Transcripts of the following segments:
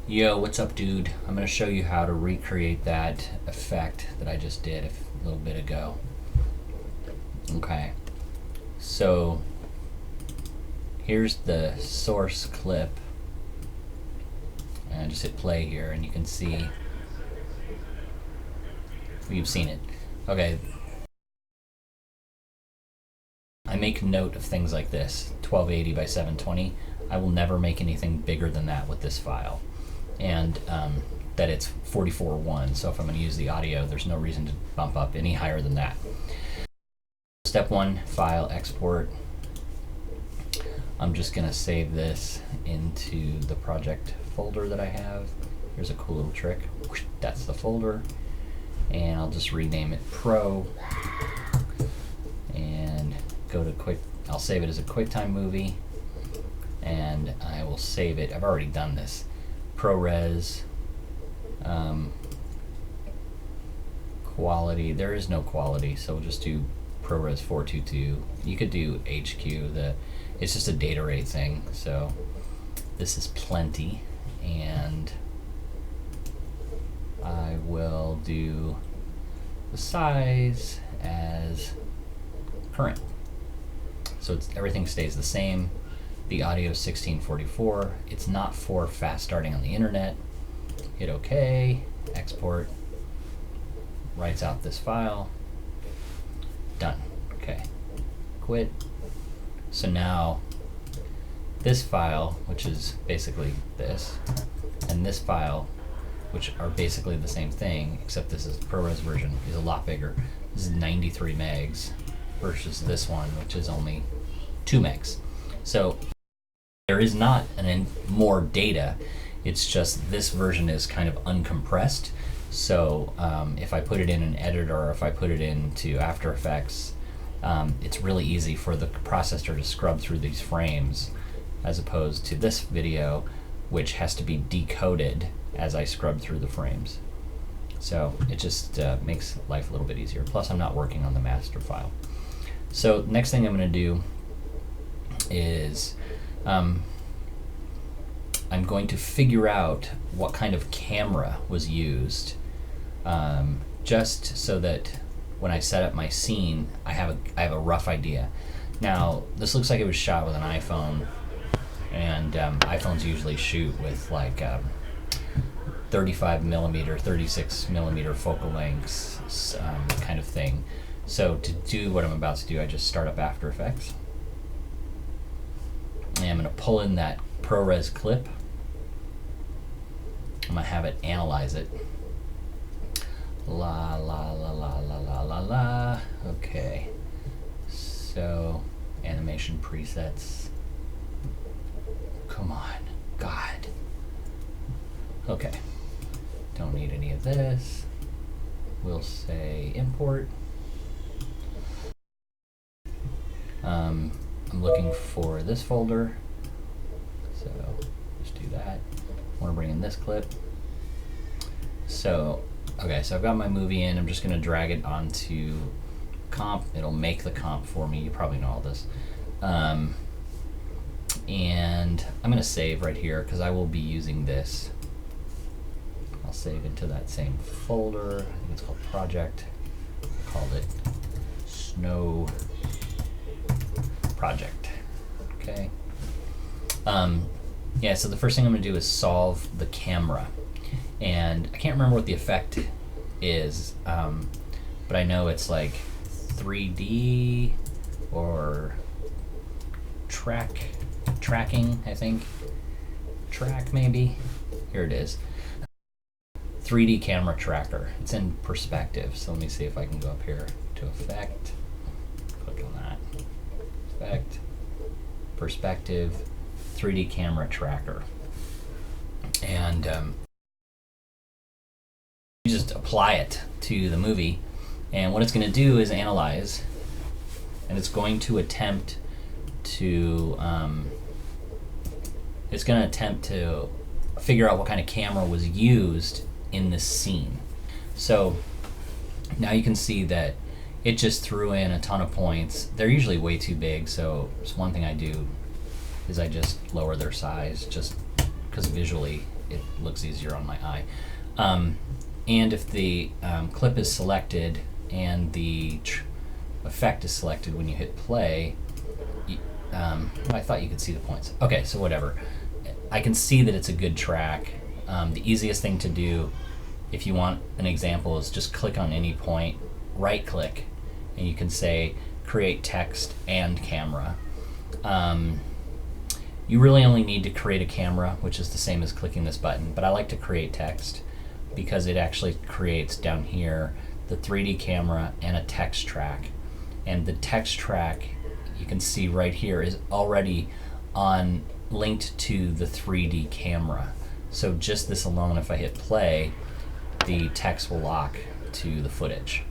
Yo, what's up, dude? I'm going to show you how to recreate that effect that I just did a little bit ago. Okay, so here's the source clip, and I just hit play here, and you can see you've seen it. Okay, I make note of things like this, 1280 by 720. I will never make anything bigger than that with this file. And that it's 44:1, so if I'm going to use the audio, there's no reason to bump up any higher than that. Step 1, file export. I'm just going to save this into the project folder that I have. Here's a cool little trick. That's the folder, and I'll just rename it Pro, and go to quick. I'll save it as a QuickTime movie, and I will save it. I've already done this. ProRes, quality, there is no quality, so we'll just do ProRes 422. You could do HQ, it's just a data rate thing, so this is plenty, and I will do the size as current, so everything stays the same. The audio is 1644. It's not for fast starting on the internet. Hit OK, export, writes out this file. Done. Okay. Quit. So now this file, which is basically this, and this file, which are basically the same thing, except this is the ProRes version, is a lot bigger. This is 93 megs versus this one, which is only 2 megs. So there is not more data, it's just this version is kind of uncompressed. So if I put it in an editor, or if I put it into After Effects, it's really easy for the processor to scrub through these frames, as opposed to this video, which has to be decoded as I scrub through the frames. So it just makes life a little bit easier. Plus I'm not working on the master file. So next thing I'm going to do is I'm going to figure out what kind of camera was used, just so that when I set up my scene, I have a rough idea. Now, this looks like it was shot with an iPhone, and iPhones usually shoot with like 35mm, 36mm focal lengths, kind of thing. So to do what I'm about to do, I just start up After Effects. And I'm going to pull in that ProRes clip. I'm going to have it analyze it. La la la la la la la la. Okay. So, animation presets. Come on. God. Okay. Don't need any of this. We'll say import. I'm looking for this folder, so just do that. I want to bring in this clip. So, okay, so I've got my movie in. I'm just going to drag it onto comp. It'll make the comp for me. You probably know all this. And I'm going to save right here because I will be using this. I'll save into that same folder. I think it's called Project. I called it Snow Project. Okay. Yeah, so the first thing I'm going to do is solve the camera. And I can't remember what the effect is, but I know it's like 3D or tracking, I think. Track, maybe. Here it is. 3D camera tracker. It's in perspective, so let me see if I can go up here to effect. Click on that. Effect, perspective, 3D camera tracker. And you just apply it to the movie, and what it's going to do is analyze, and it's going to attempt to figure out what kind of camera was used in this scene. So now you can see that it just threw in a ton of points. They're usually way too big, so one thing I do is I just lower their size, just because visually it looks easier on my eye. And if the clip is selected and the effect is selected when you hit play, I thought you could see the points. Okay, so whatever. I can see that it's a good track. The easiest thing to do, if you want an example, is just click on any point, right click, and you can say create text and camera. You really only need to create a camera, which is the same as clicking this button, but I like to create text because it actually creates down here the 3D camera and a text track. And the text track, you can see right here, is already linked to the 3D camera. So just this alone, if I hit play, the text will lock to the footage.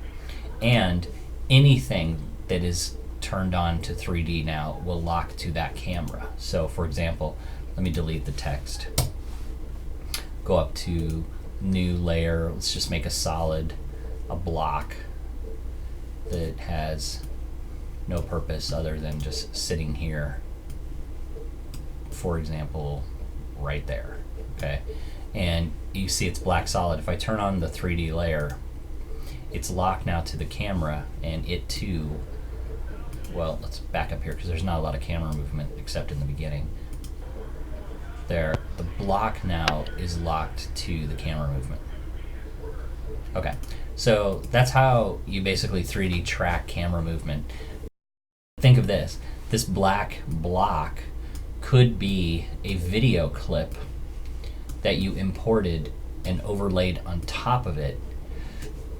And anything that is turned on to 3D now will lock to that camera. So for example, let me delete the text. Go up to new layer. Let's just make a block that has no purpose other than just sitting here. For example, right there, okay? And you see it's black solid. If I turn on the 3D layer, it's locked now to the camera, and it too, well, let's back up here because there's not a lot of camera movement except in the beginning. There, the block now is locked to the camera movement. Okay, so that's how you basically 3D track camera movement. Think of this. This black block could be a video clip that you imported and overlaid on top of it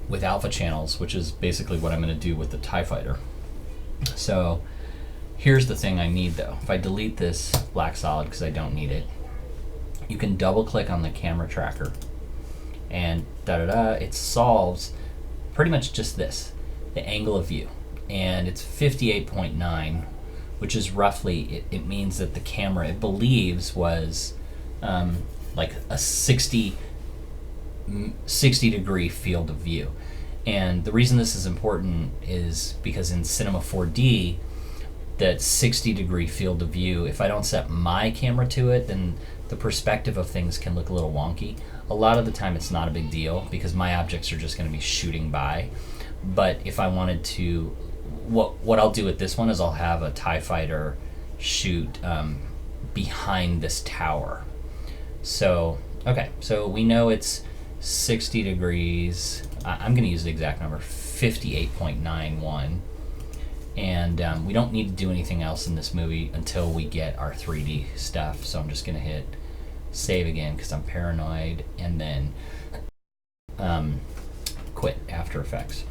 with alpha channels, which is basically what I'm going to do with the TIE-Fighter. So here's the thing I need though. If I delete this black solid because I don't need it, you can double click on the camera tracker and it solves pretty much just this, the angle of view. And it's 58.9, which is roughly, it means that the camera, it believes, was like a 60 degree field of view. And the reason this is important is because in Cinema 4D, that 60 degree field of view, if I don't set my camera to it, then the perspective of things can look a little wonky. A lot of the time it's not a big deal because my objects are just going to be shooting by. But if I wanted to, what I'll do with this one is I'll have a TIE-Fighter shoot behind this tower. So, okay, so we know it's 60 degrees. I'm going to use the exact number, 58.91. And we don't need to do anything else in this movie until we get our 3D stuff. So I'm just going to hit save again because I'm paranoid, and then quit After Effects.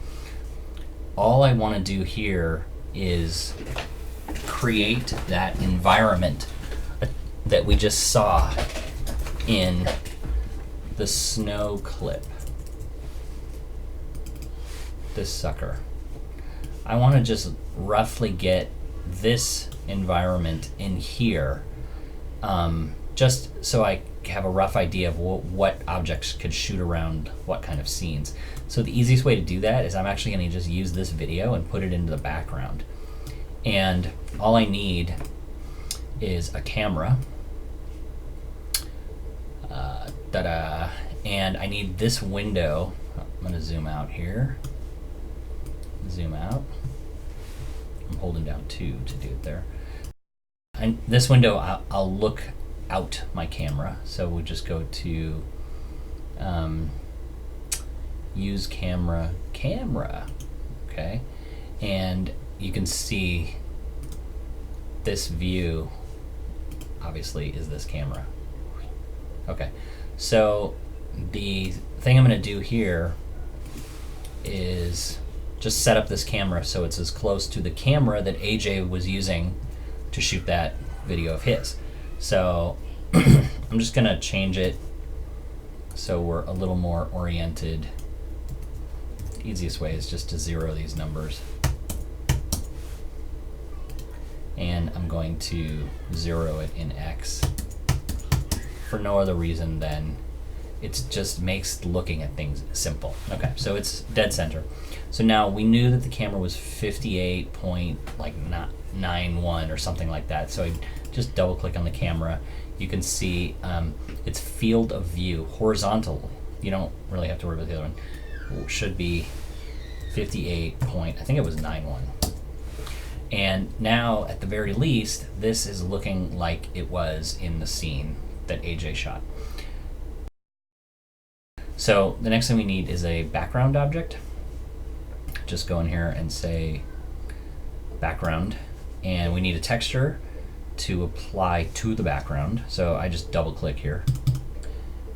All I want to do here is create that environment that we just saw in the snow clip. This sucker. I want to just roughly get this environment in here, just so I have a rough idea of what objects could shoot around what kind of scenes. So the easiest way to do that is I'm actually going to just use this video and put it into the background. And all I need is a camera. And I need this window. I'm going to zoom out here. Zoom out. I'm holding down 2 to do it there. And this window, I'll look out my camera. So we'll just go to use camera, okay? And you can see this view, obviously, is this camera. Okay, so the thing I'm gonna do here is just set up this camera so it's as close to the camera that AJ was using to shoot that video of his. So I'm just gonna change it so we're a little more oriented. The easiest way is just to zero these numbers. And I'm going to zero it in X for no other reason than it just makes looking at things simple. Okay, so it's dead center. So now we knew that the camera was 58.91 or something like that. So I just double click on the camera. you can see its field of view horizontal. You don't really have to worry about the other one. Should be 58 point, I think it was 9.1. And now, at the very least, this is looking like it was in the scene that AJ shot. So the next thing we need is a background object. Just go in here and say background, and we need a texture to apply to the background. So I just double click here,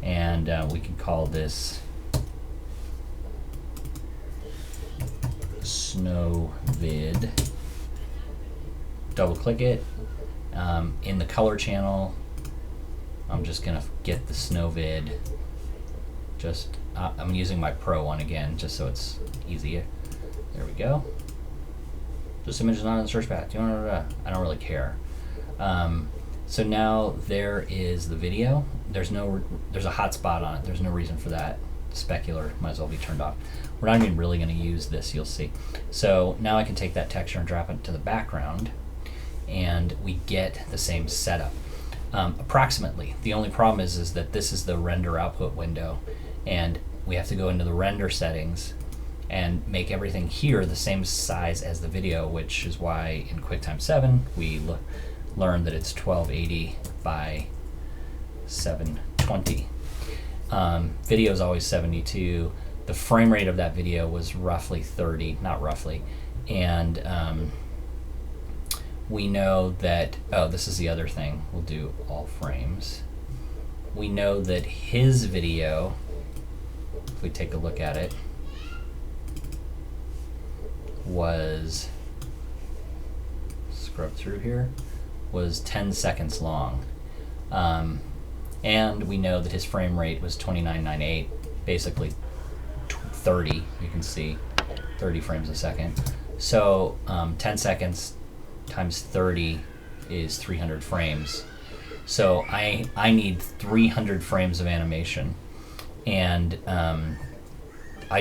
and we can call this snow vid. Double click it. In the color channel, I'm just gonna get the snow vid. I'm using my Pro one again, just so it's easy. There we go. This image is not in the search path. I don't really care. So now there is the video. There's a hotspot on it. There's no reason for that. Specular might as well be turned off. We're not even really going to use this, you'll see. So now I can take that texture and drop it to the background, and we get the same setup. Approximately. The only problem is that this is the render output window, and we have to go into the render settings and make everything here the same size as the video, which is why in QuickTime 7 we learned that it's 1280 by 720. Video is always 72. The frame rate of that video was roughly 30, not roughly, and we know that, this is the other thing, we'll do all frames. We know that his video, if we take a look at it, was, scrub through here, was 10 seconds long. And we know that his frame rate was 2998, basically 30, you can see, 30 frames a second. So 10 seconds times 30 is 300 frames. So I need 300 frames of animation, and I'm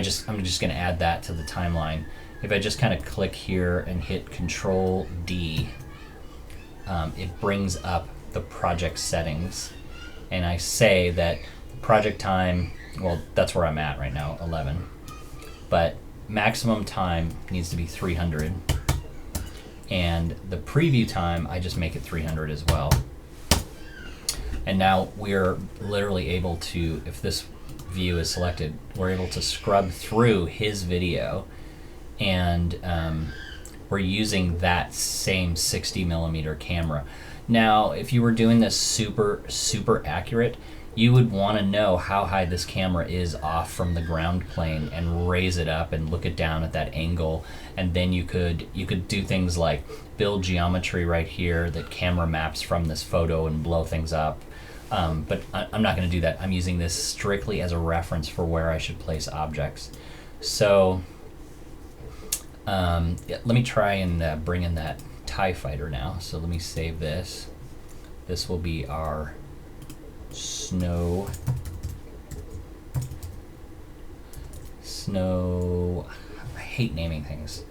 just going to add that to the timeline. If I just kind of click here and hit Control D, it brings up the project settings, and I say that project time, well, that's where I'm at right now, 11, but maximum time needs to be 300, and the preview time, I just make it 300 as well. And now we're literally able to, if this view is selected, we're able to scrub through his video, and we're using that same 60mm camera. Now, if you were doing this super accurate, you would want to know how high this camera is off from the ground plane and raise it up and look it down at that angle, and then you could do things like build geometry right here that camera maps from this photo and blow things up. But I'm not going to do that. I'm using this strictly as a reference for where I should place objects. So let me try and bring in that TIE fighter now. So let me save this. This will be our snow, I hate naming things.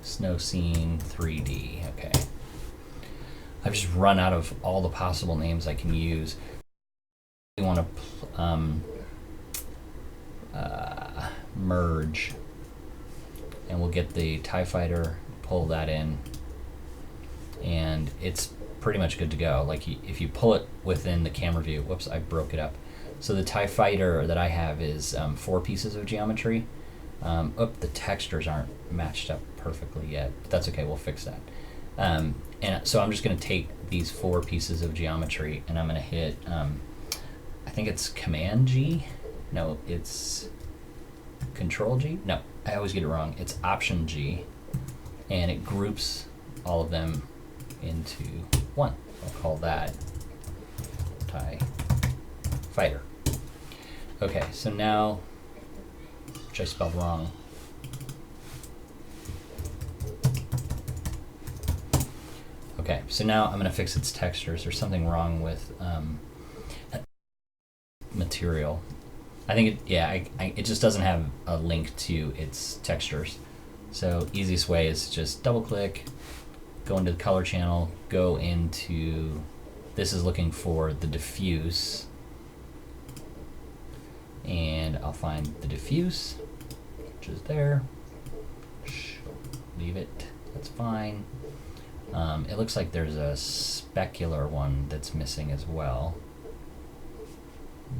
Snow scene 3D, okay. I've just run out of all the possible names I can use. We want to merge, and we'll get the TIE fighter, pull that in, and it's pretty much good to go. Like if you pull it within the camera view, whoops, I broke it up. So the TIE fighter that I have is 4 pieces of geometry. The textures aren't matched up perfectly yet, but that's okay, we'll fix that. And so I'm just going to take these 4 pieces of geometry, and I'm going to hit, I think it's Command G? No, it's Control G? No, I always get it wrong. It's Option G, and it groups all of them into one. I'll call that TIE fighter. Okay, so now, which I spelled wrong, okay, so now I'm going to fix its textures. There's something wrong with material. I think it just doesn't have a link to its textures. So easiest way is just double click, go into the color channel, go into This is looking for the diffuse, and I'll find the diffuse, which is there. Leave it, that's fine. It looks like there's a specular one that's missing as well.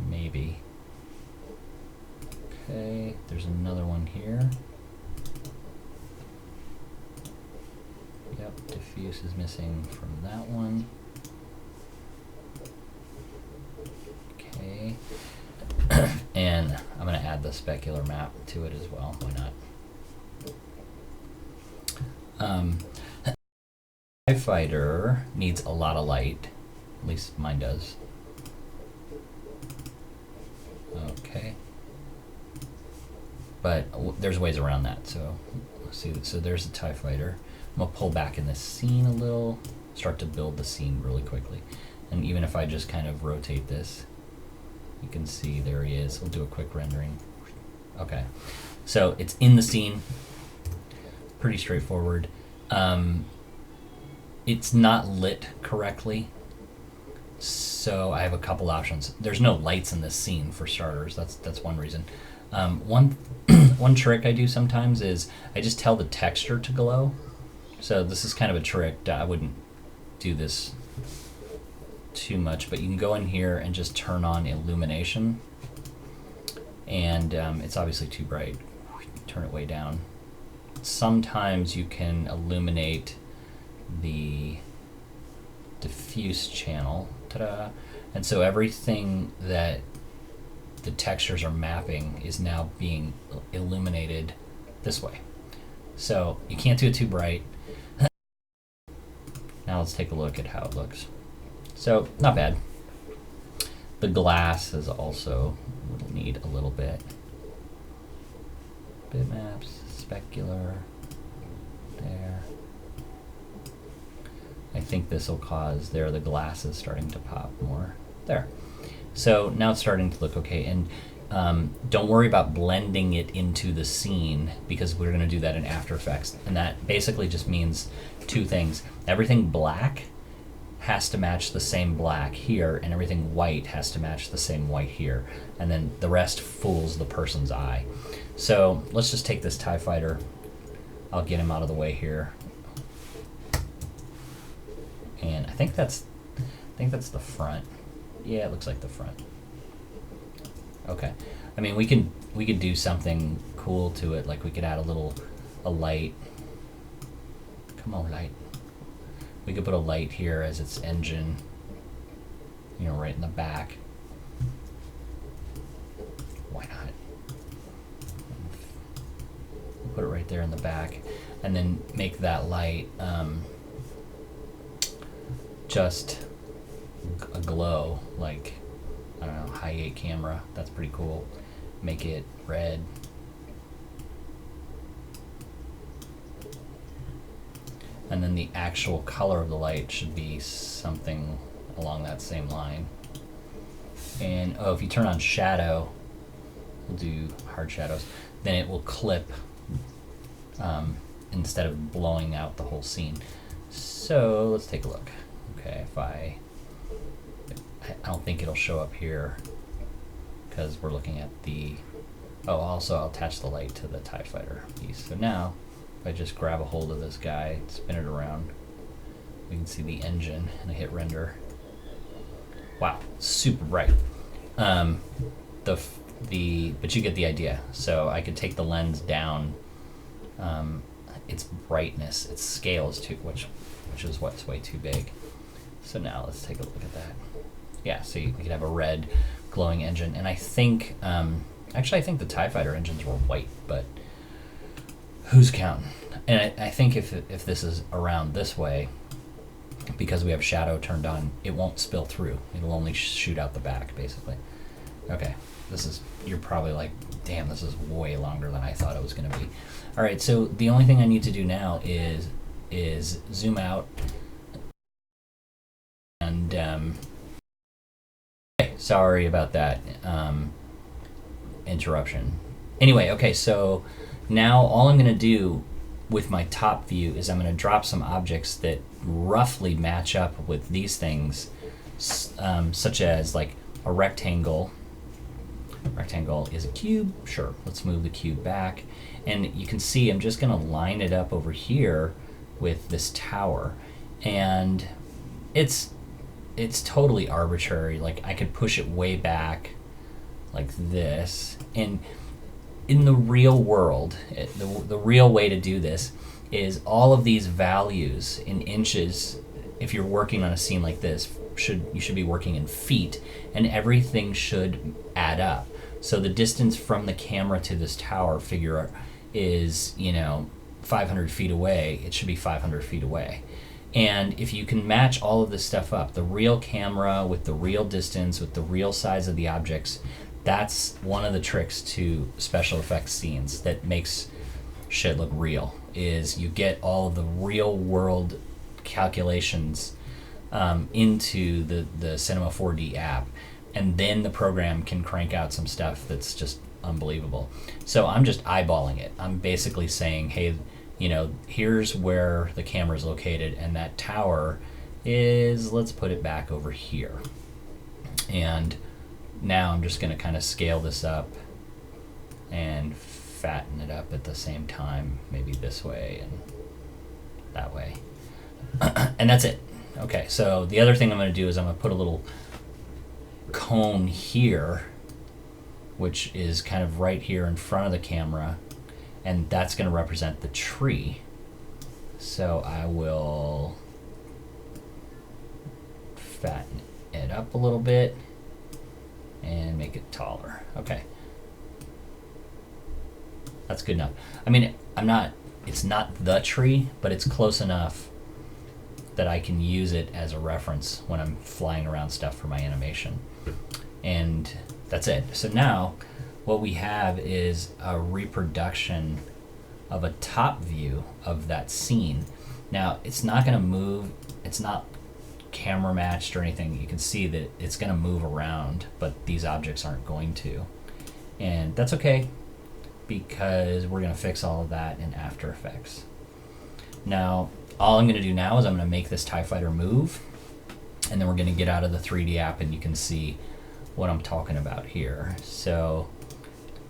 Maybe. Okay, there's another one here. Yep, diffuse is missing from that one. Okay. And I'm going to add the specular map to it as well. Why not? Tiefighter needs a lot of light. At least mine does. Okay. But there's ways around that. So let's see. So there's the Tiefighter. I'm going to pull back in the scene a little. Start to build the scene really quickly. And even if I just kind of rotate this, you can see there he is. We'll do a quick rendering. Okay, so it's in the scene. Pretty straightforward. It's not lit correctly, so I have a couple options. There's no lights in this scene for starters. That's one reason. One trick I do sometimes is I just tell the texture to glow. So this is kind of a trick. I wouldn't do this too much, but you can go in here and just turn on illumination, and it's obviously too bright. Turn it way down. Sometimes you can illuminate the diffuse channel. Ta-da! And so everything that the textures are mapping is now being illuminated this way. So you can't do it too bright. Now let's take a look at how it looks. So, not bad. The glass is also will need a little bit. Bitmaps, specular, there. I think this will cause there the glass is starting to pop more. There. So now it's starting to look okay. And don't worry about blending it into the scene, because we're going to do that in After Effects. And that basically just means two things. Everything black has to match the same black here, and everything white has to match the same white here, and then the rest fools the person's eye. So let's just take this Tiefighter. I'll get him out of the way here, and I think that's the front. Yeah, it looks like the front. Okay, I mean we could do something cool to it, like we could add a light. Come on, light. We could put a light here as its engine, you know, right in the back. Why not? We'll put it right there in the back, and then make that light just a glow, like, I don't know, high 8 camera. That's pretty cool. Make it red. And then the actual color of the light should be something along that same line. And if you turn on shadow, we'll do hard shadows, then it will clip instead of blowing out the whole scene. So let's take a look. Okay, I don't think it'll show up here because we're looking at the, also I'll attach the light to the Tiefighter piece. So now, if I just grab a hold of this guy, spin it around, we can see the engine, and I hit render. Wow, super bright. But you get the idea. So I could take the lens down, its brightness, its scale is too, which is what's way too big. So now let's take a look at that. Yeah, so you could have a red glowing engine, and I think, actually I think the Tiefighter engines were white, but who's counting? And I think if this is around this way, because we have shadow turned on, it won't spill through. It'll only shoot out the back, basically. Okay, you're probably like, damn, this is way longer than I thought it was going to be. All right, so the only thing I need to do now is zoom out, and okay, sorry about that interruption. Anyway, okay, so now all I'm going to do with my top view is I'm going to drop some objects that roughly match up with these things such as like a rectangle. Rectangle is a cube. Sure, let's move the cube back. And you can see I'm just gonna line it up over here with this tower. And it's totally arbitrary. Like I could push it way back like this. And in the real world, the real way to do this is all of these values in inches. If you're working on a scene like this, you should be working in feet, and everything should add up. So the distance from the camera to this tower figure is, 500 feet away. It should be 500 feet away. And if you can match all of this stuff up, the real camera with the real distance, with the real size of the objects, that's one of the tricks to special effects scenes that makes shit look real, is you get all of the real world calculations into the Cinema 4D app, and then the program can crank out some stuff that's just unbelievable. So I'm just eyeballing it. I'm basically saying, hey, here's where the camera is located, and that tower is, let's put it back over here. And now I'm just going to kind of scale this up and fatten it up at the same time, maybe this way and that way. And that's it. Okay, so the other thing I'm going to do is I'm going to put a little cone here, which is kind of right here in front of the camera, and that's going to represent the tree. So I will fatten it up a little bit and make it taller. Okay. That's good enough. I mean, it's not the tree, but it's close enough that I can use it as a reference when I'm flying around stuff for my animation. And that's it. So now what we have is a reproduction of a top view of that scene. Now it's not going to move, it's not camera matched or anything. You can see that it's going to move around, but these objects aren't going to. And that's okay, because we're going to fix all of that in After Effects. Now, all I'm going to do now is I'm going to make this TIE Fighter move, and then we're going to get out of the 3D app and you can see what I'm talking about here. So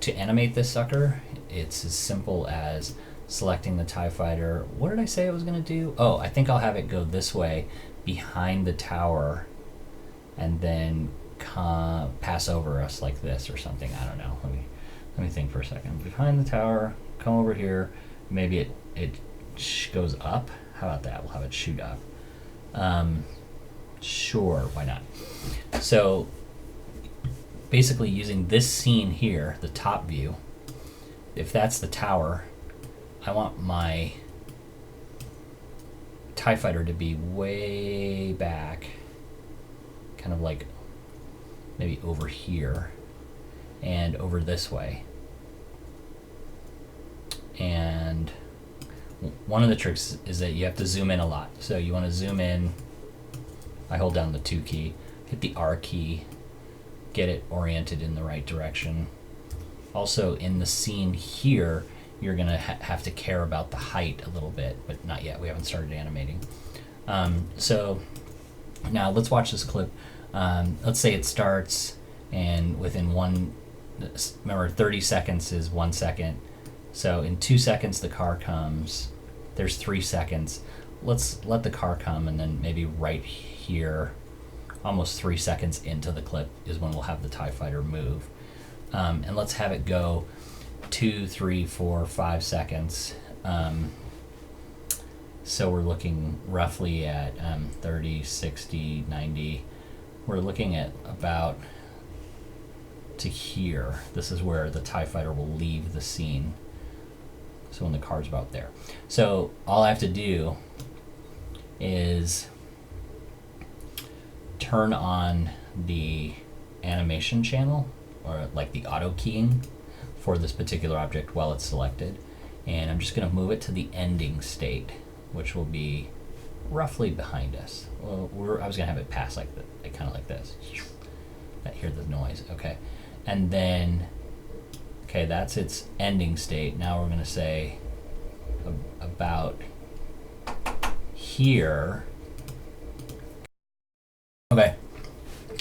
to animate this sucker, it's as simple as selecting the TIE Fighter. What did I say I was going to do? Oh, I think I'll have it go this way behind the tower and then pass over us like this or something. I don't know. Let me think for a second. Behind the tower, come over here. Maybe it goes up. How about that? We'll have it shoot up. Sure, why not? So basically using this scene here, the top view, if that's the tower, I want my TIE Fighter to be way back, kind of like maybe over here and over this way. And one of the tricks is that you have to zoom in a lot. So you want to zoom in, I hold down the 2 key, hit the R key, get it oriented in the right direction. Also in the scene here, you're going to have to care about the height a little bit, but not yet. We haven't started animating. So now let's watch this clip. Let's say it starts, and within remember 30 seconds is 1 second. So in 2 seconds the car comes. There's 3 seconds. Let's let the car come, and then maybe right here, almost 3 seconds into the clip, is when we'll have the TIE Fighter move. And let's have it go 2, 3, 4, 5 seconds. So we're looking roughly at 30, 60, 90. We're looking at about to here. This is where the TIE Fighter will leave the scene. So when the car's about there. So all I have to do is turn on the animation channel, or like the auto keying for this particular object while it's selected. And I'm just going to move it to the ending state, which will be roughly behind us. Well, I was going to have it pass like kind of like this. I hear the noise. Okay. And then, okay, that's its ending state. Now we're going to say about here. Okay.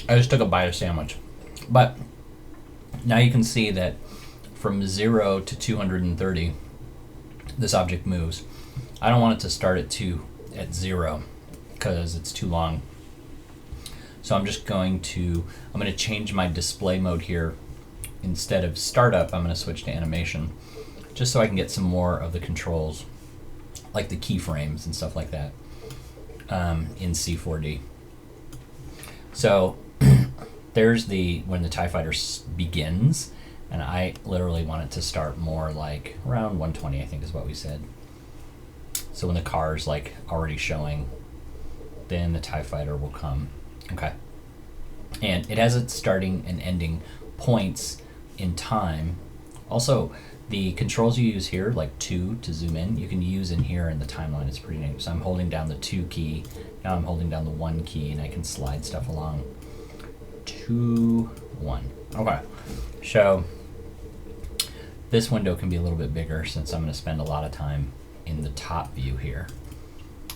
I just took a bite of sandwich. But now you can see that from 0 to 230, this object moves. I don't want it to start at 0 because it's too long. So I'm going to change my display mode here. Instead of startup, I'm going to switch to animation, just so I can get some more of the controls, like the keyframes and stuff like that, in C4D. So there's when the TIE Fighter begins, and I literally want it to start more like around 120, I think is what we said. So when the car's like already showing, then the TIE Fighter will come. Okay. And it has its starting and ending points in time. Also, the controls you use here, like 2 to zoom in, you can use in here in the timeline. It's pretty neat. So I'm holding down the 2 key, now I'm holding down the 1 key, and I can slide stuff along. 2, 1. Okay. So this window can be a little bit bigger since I'm going to spend a lot of time in the top view here.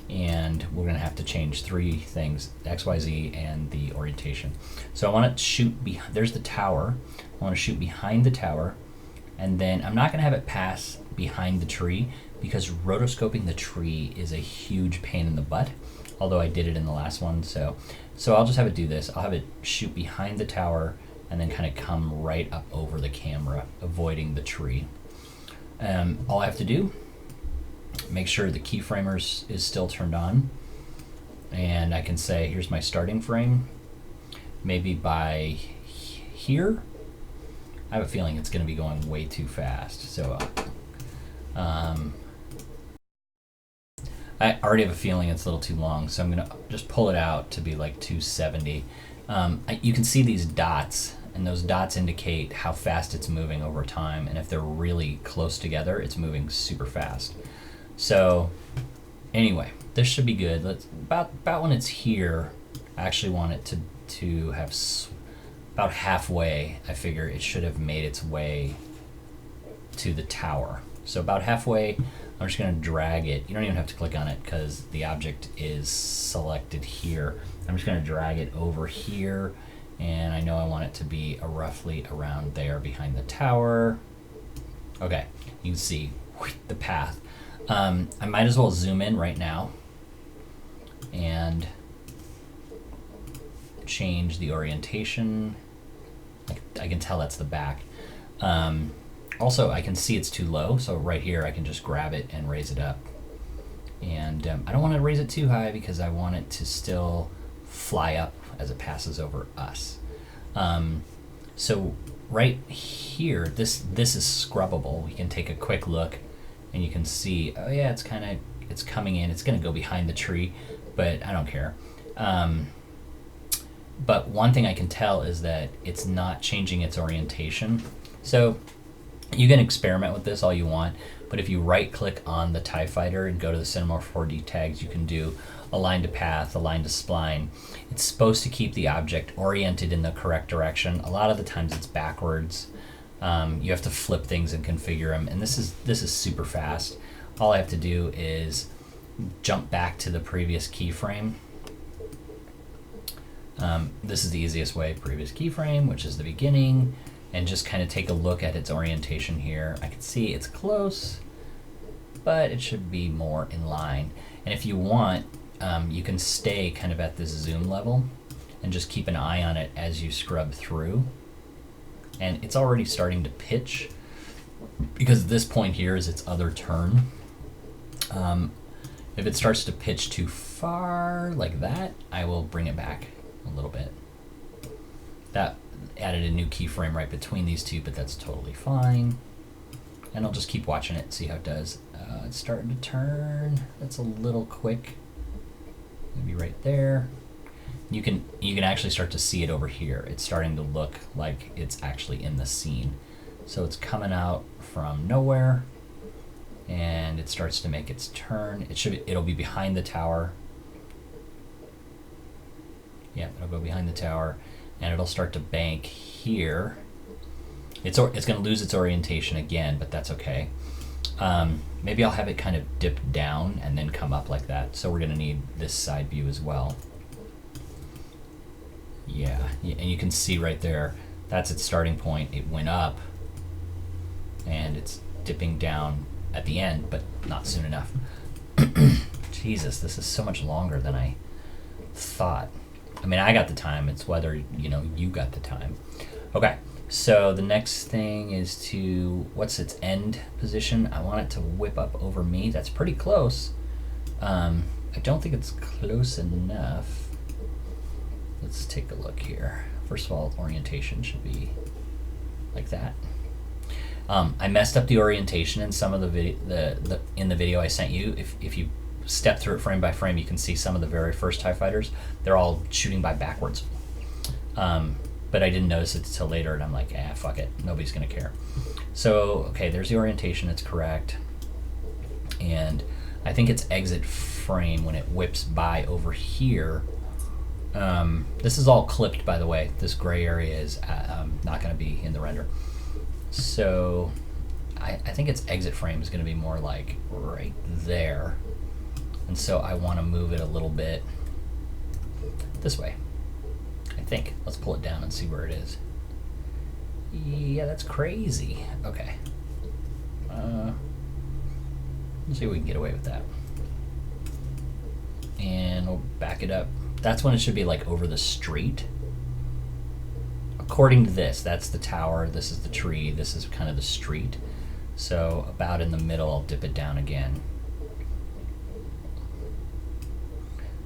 And we're going to have to change 3 things, X, Y, Z, and the orientation. So I want to shoot there's the tower. I want to shoot behind the tower, and then I'm not going to have it pass behind the tree because rotoscoping the tree is a huge pain in the butt, although I did it in the last one. So I'll just have it do this. I'll have it shoot behind the tower and then kind of come right up over the camera, avoiding the tree. All I have to do, make sure the keyframers is still turned on, and I can say here's my starting frame, maybe by here. I have a feeling it's going to be going way too fast, so I already have a feeling it's a little too long, so I'm going to just pull it out to be like 270. You can see these dots, and those dots indicate how fast it's moving over time, and if they're really close together, it's moving super fast. So anyway, this should be good. About when it's here, I actually want it to have about halfway. I figure it should have made its way to the tower. So about halfway, I'm just going to drag it. You don't even have to click on it because the object is selected here. I'm just going to drag it over here, and I know I want it to be roughly around there behind the tower. Okay, you can see the path. I might as well zoom in right now and change the orientation. I can tell that's the back. Also, I can see it's too low, so right here I can just grab it and raise it up. And I don't want to raise it too high because I want it to still fly up as it passes over us. So right here, this is scrubbable. We can take a quick look, and you can see, oh yeah, it's coming in. It's going to go behind the tree, but I don't care. But one thing I can tell is that it's not changing its orientation. So you can experiment with this all you want, but if you right-click on the TIE Fighter and go to the Cinema 4D tags, you can do align to path, align to spline. It's supposed to keep the object oriented in the correct direction. A lot of the times it's backwards. You have to flip things and configure them, and this is super fast. All I have to do is jump back to the previous keyframe. This is the easiest way, previous keyframe, which is the beginning, and just kind of take a look at its orientation here. I can see it's close, but it should be more in line. And if you want, you can stay kind of at this zoom level and just keep an eye on it as you scrub through. And it's already starting to pitch because this point here is its other turn. If it starts to pitch too far like that, I will bring it back a little bit. That added a new keyframe right between these two, but that's totally fine. And I'll just keep watching it and see how it does. It's starting to turn. That's a little quick. Maybe right there. You can actually start to see it over here. It's starting to look like it's actually in the scene. So it's coming out from nowhere, and it starts to make its turn. It'll be behind the tower. Yeah, it'll go behind the tower, and it'll start to bank here. It's going to lose its orientation again, but that's okay. Maybe I'll have it kind of dip down and then come up like that. So we're going to need this side view as well. Yeah, and you can see right there, that's its starting point. It went up, and it's dipping down at the end, but not soon enough. Jesus, this is so much longer than I thought. I mean, I got the time. It's whether, you got the time. Okay, so the next thing is what's its end position? I want it to whip up over me. That's pretty close. I don't think it's close enough. Let's take a look here. First of all, orientation should be like that. I messed up the orientation in some of the in the video I sent you. If you step through it frame by frame, you can see some of the very first TIE fighters. They're all shooting by backwards. But I didn't notice it until later, and I'm like, fuck it. Nobody's going to care. So, okay, there's the orientation. It's correct. And I think it's exit frame when it whips by over here. This is all clipped, by the way. This gray area is not going to be in the render. So I think its exit frame is going to be more like right there. And so I want to move it a little bit this way, I think. Let's pull it down and see where it is. Yeah, that's crazy. Okay. Let's see if we can get away with that. And we'll back it up. That's when it should be like over the street. According to this, that's the tower, this is the tree, this is kind of the street. So about in the middle, I'll dip it down again.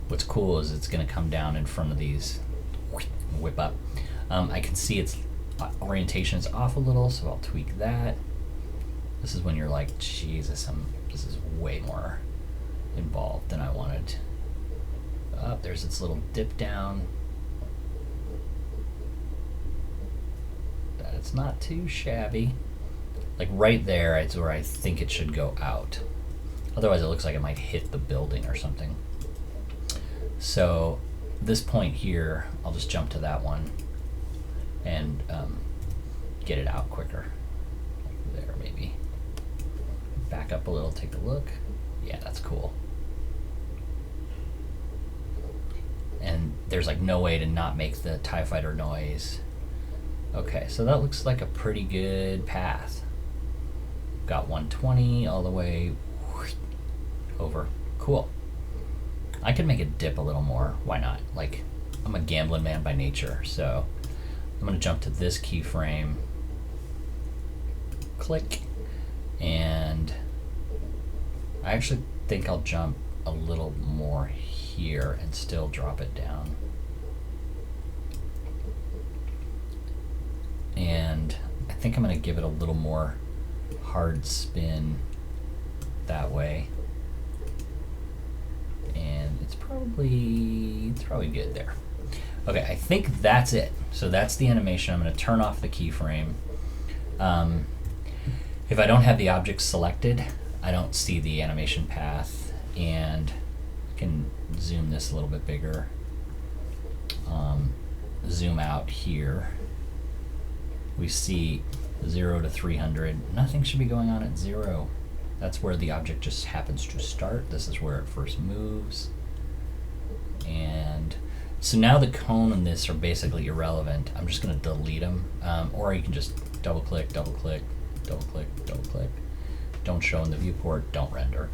What's cool is it's going to come down in front of these, whip up. I can see its orientation is off a little, so I'll tweak that. This is when you're like, Jesus, this is way more involved than I wanted. There's its little dip down. That's not too shabby. Like right there is where I think it should go out. Otherwise it looks like it might hit the building or something. So this point here, I'll just jump to that one and get it out quicker. There, maybe. Back up a little, take a look. Yeah, that's cool. And there's like no way to not make the TIE fighter noise. Okay, so that looks like a pretty good path. Got 120 all the way over. Cool. I could make it dip a little more. Why not? Like, I'm a gambling man by nature, so I'm gonna jump to this keyframe. Click. And I actually think I'll jump a little more here and still drop it down. And I think I'm going to give it a little more hard spin that way. And it's probably good there. Okay, I think that's it. So that's the animation. I'm going to turn off the keyframe. If I don't have the object selected, I don't see the animation path, and I can zoom this a little bit bigger. Zoom out here. We see 0 to 300. Nothing should be going on at 0. That's where the object just happens to start. This is where it first moves. And so now the cone and this are basically irrelevant. I'm just going to delete them. Or you can just double click, double click, double click, double click. Don't show in the viewport, don't render.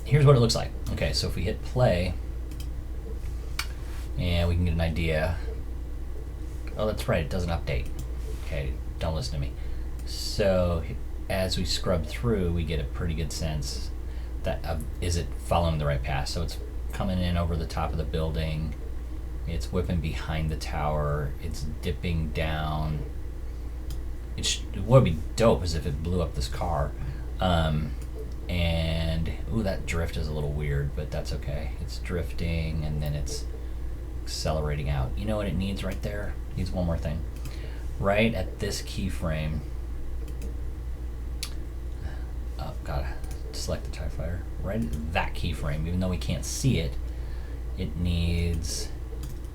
Here's what it looks like. Okay, so if we hit play, and we can get an idea. Oh, that's right, it doesn't update. Okay, don't listen to me. So as we scrub through, we get a pretty good sense that is it following the right path. So it's coming in over the top of the building. It's whipping behind the tower. It's dipping down. What would be dope is if it blew up this car. And ooh, that drift is a little weird, but that's okay. It's drifting and then it's accelerating out. You know what it needs right there? It needs one more thing. Right at this keyframe. Oh, gotta select the TIE fighter. Right at that keyframe, even though we can't see it, it needs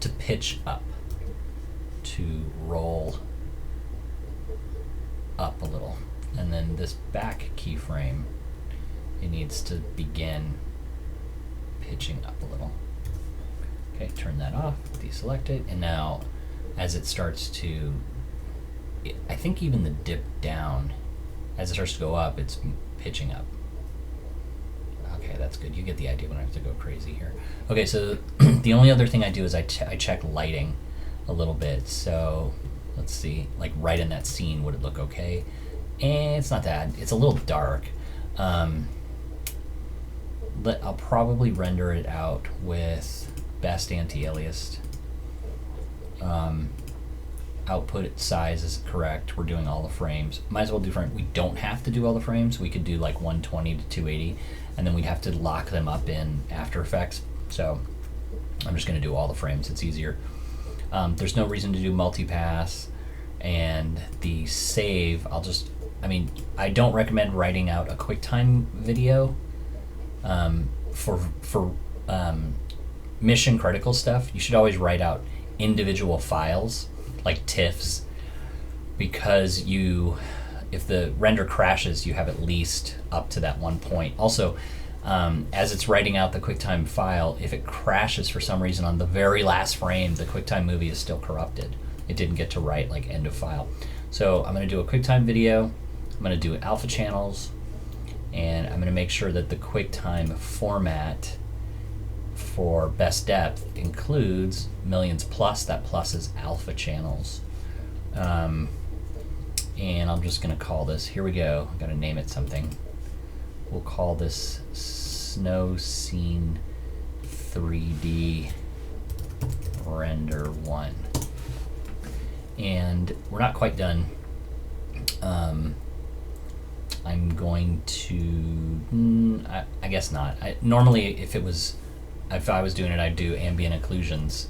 to pitch up, to roll up a little. And then this back keyframe, it needs to begin pitching up a little. Okay, turn that off, deselect it, and now as it starts to, I think even the dip down, as it starts to go up, it's pitching up. Okay, that's good. You get the idea when I have to go crazy here. Okay, so the only other thing I do is I check lighting a little bit. So let's see, like right in that scene, would it look okay? And it's not that. It's a little dark. I'll probably render it out with best anti-aliased. Output size is correct. We're doing all the frames. Might as well do frame. We don't have to do all the frames. We could do like 120 to 280, and then we'd have to lock them up in After Effects. So I'm just going to do all the frames. It's easier. There's no reason to do multipass, and the save. I don't recommend writing out a QuickTime video for mission critical stuff. You should always write out individual files like TIFFs, because if the render crashes, you have at least up to that one point. Also, as it's writing out the QuickTime file, if it crashes for some reason on the very last frame, the QuickTime movie is still corrupted. It didn't get to write like end of file. So I'm going to do a QuickTime video. I'm going to do alpha channels, and I'm going to make sure that the QuickTime format for best depth includes millions plus. That plus is alpha channels. And I'm just going to call this, here we go, I've got to name it something. We'll call this Snow Scene 3D Render 1. And we're not quite done. I'm going to, I guess not. Normally, if I was doing it, I'd do ambient occlusions.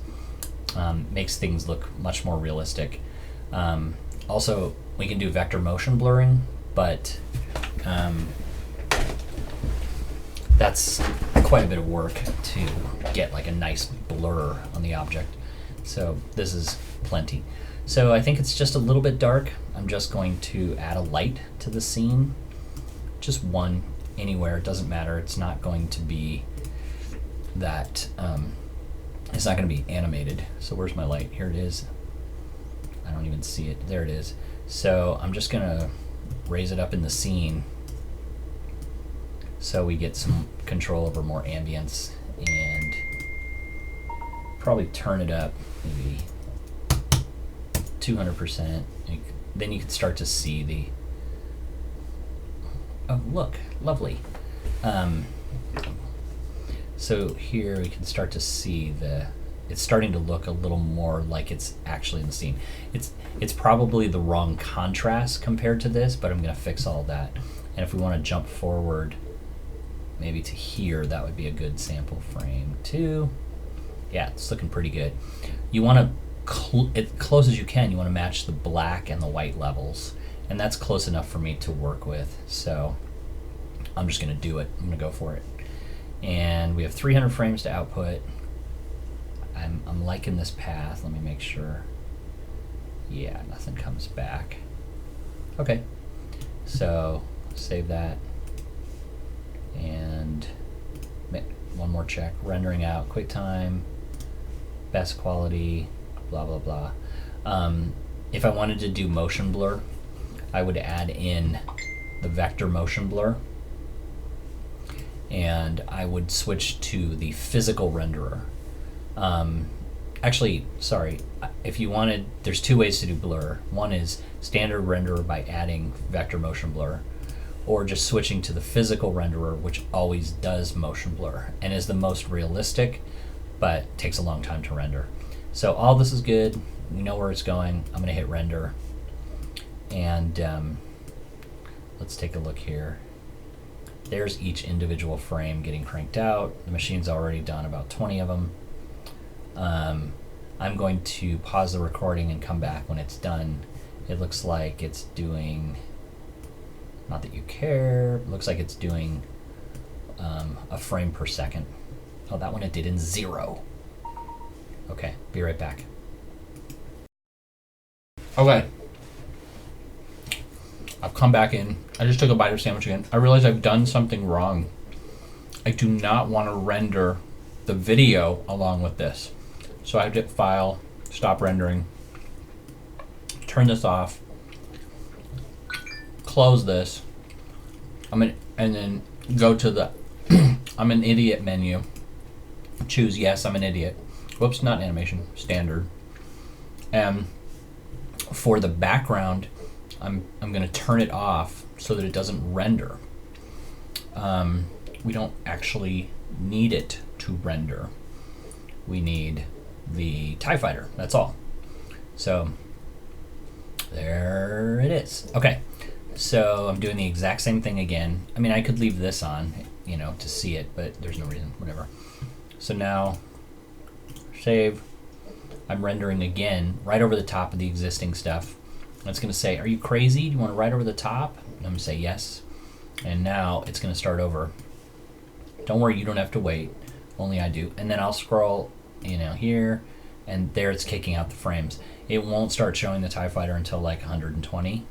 Makes things look much more realistic. Also, we can do vector motion blurring, but that's quite a bit of work to get like a nice blur on the object. So this is plenty. So I think it's just a little bit dark. I'm just going to add a light to the scene. Just one, anywhere, it doesn't matter. It's not going to be that, it's not going to be animated. So where's my light? Here it is. I don't even see it. There it is. So I'm just going to raise it up in the scene so we get some control over more ambience, and probably turn it up maybe 200%. Then you can start to see the, oh look, lovely. So here we can start to see it's starting to look a little more like it's actually in the scene. It's probably the wrong contrast compared to this, but I'm going to fix all that. And if we want to jump forward maybe to here, that would be a good sample frame too. Yeah, it's looking pretty good. You want to, as close as you can, you want to match the black and the white levels. And that's close enough for me to work with. So I'm just going to do it. I'm going to go for it. And we have 300 frames to output. I'm liking this path. Let me make sure. Yeah, nothing comes back. Okay, so save that. And one more check. Rendering out, QuickTime, best quality, blah, blah, blah. If I wanted to do motion blur, I would add in the vector motion blur. And I would switch to the physical renderer. Actually, sorry, if you wanted, there's two ways to do blur. One is standard renderer by adding vector motion blur, or just switching to the physical renderer, which always does motion blur and is the most realistic, but takes a long time to render. So all this is good. We know where it's going. I'm going to hit render. And let's take a look here. There's each individual frame getting cranked out. The machine's already done about 20 of them. I'm going to pause the recording and come back when it's done. It looks like it's doing, not that you care, it looks like it's doing a frame per second. Oh, that one it did in 0. Okay, be right back. Okay. I've come back in. I just took a bite of sandwich again. I realize I've done something wrong. I do not want to render the video along with this. So I have to hit File, Stop Rendering, turn this off, close this, and then go to the I'm an idiot menu. Choose Yes, I'm an idiot. Whoops, not animation, standard. And for the background, I'm going to turn it off so that it doesn't render. We don't actually need it to render. We need the TIE fighter, that's all. So there it is. Okay, so I'm doing the exact same thing again. I mean, I could leave this on, you know, to see it, but there's no reason, whatever. So now, save. I'm rendering again, right over the top of the existing stuff. And it's gonna say, are you crazy? Do you want to right over the top? And I'm gonna say yes. And now it's gonna start over. Don't worry, you don't have to wait, only I do. And then I'll scroll, you know, here, and there it's kicking out the frames. It won't start showing the TIE fighter until like 120.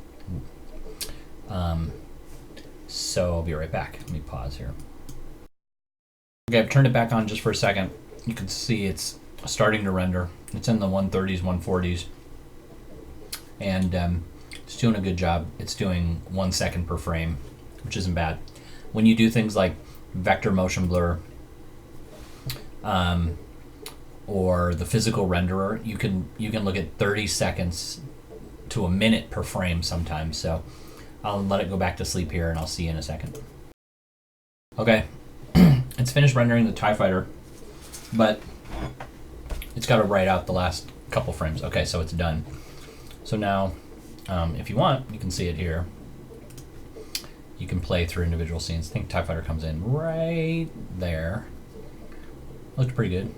So I'll be right back. Let me pause here. Okay, I've turned it back on just for a second. You can see it's starting to render. It's in the 130s, 140s. And it's doing a good job. It's doing 1 second per frame, which isn't bad. When you do things like vector motion blur, or the physical renderer, you can look at 30 seconds to a minute per frame sometimes. So I'll let it go back to sleep here and I'll see you in a second. Okay, it's finished rendering the TIE fighter, but it's got to write out the last couple frames. Okay, so it's done. So now, if you want, you can see it here. You can play through individual scenes. I think TIE fighter comes in right there. Looks pretty good.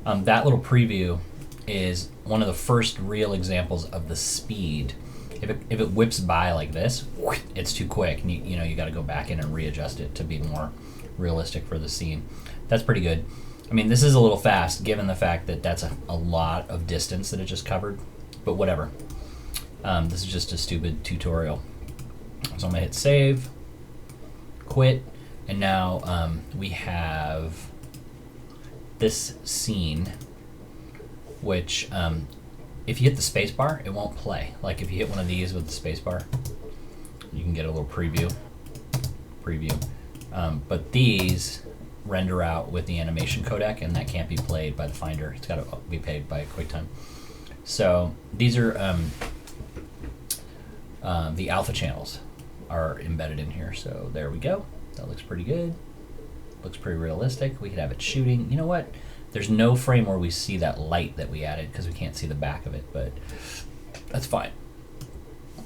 That little preview is one of the first real examples of the speed. If it whips by like this, it's too quick, and you got to go back in and readjust it to be more realistic for the scene. That's pretty good. I mean, this is a little fast given the fact that that's a lot of distance that it just covered, but whatever. This is just a stupid tutorial. So I'm gonna hit save, quit, and now we have this scene, which if you hit the space bar, it won't play. Like if you hit one of these with the space bar, you can get a little preview. But these render out with the animation codec, and that can't be played by the Finder. It's got to be played by QuickTime. So these are the alpha channels are embedded in here. So there we go. That looks pretty good. Looks pretty realistic. We could have it shooting. You know what? There's no frame where we see that light that we added because we can't see the back of it, but that's fine.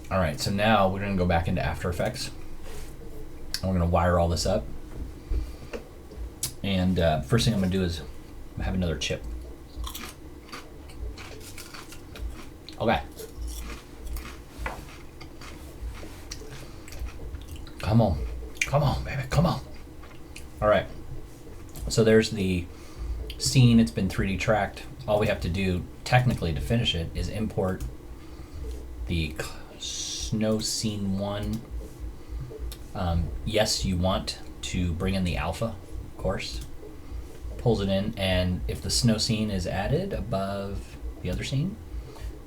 All right, so now we're gonna go back into After Effects. And we're gonna wire all this up. And first thing I'm gonna do is have another chip. Okay. Come on, baby, come on. All right, so there's the scene. It's been 3D tracked. All we have to do technically to finish it is import the snow scene 1. Yes, you want to bring in the alpha, of course. Pulls it in, and if the snow scene is added above the other scene,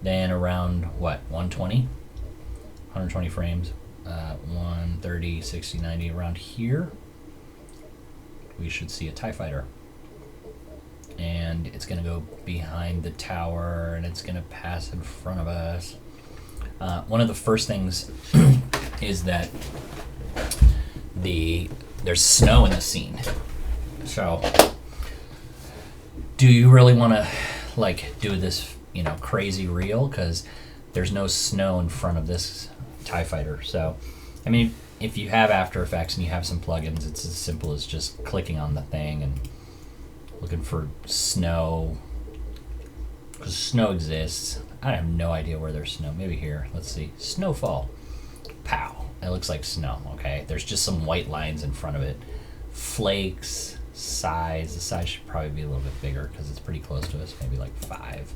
then around what, 120 frames, 130, 60, 90, around here, we should see a TIE fighter. And it's gonna go behind the tower, and it's gonna pass in front of us. One of the first things is that there's snow in the scene. So, do you really want to do this, crazy reel? Because there's no snow in front of this TIE fighter. So, I mean, if you have After Effects and you have some plugins, it's as simple as just clicking on the thing and looking for snow, because snow exists. I have no idea where there's snow. Maybe here. Let's see. Snowfall. Pow. It looks like snow. Okay. There's just some white lines in front of it. Flakes. Size. The size should probably be a little bit bigger because it's pretty close to us. Maybe like 5.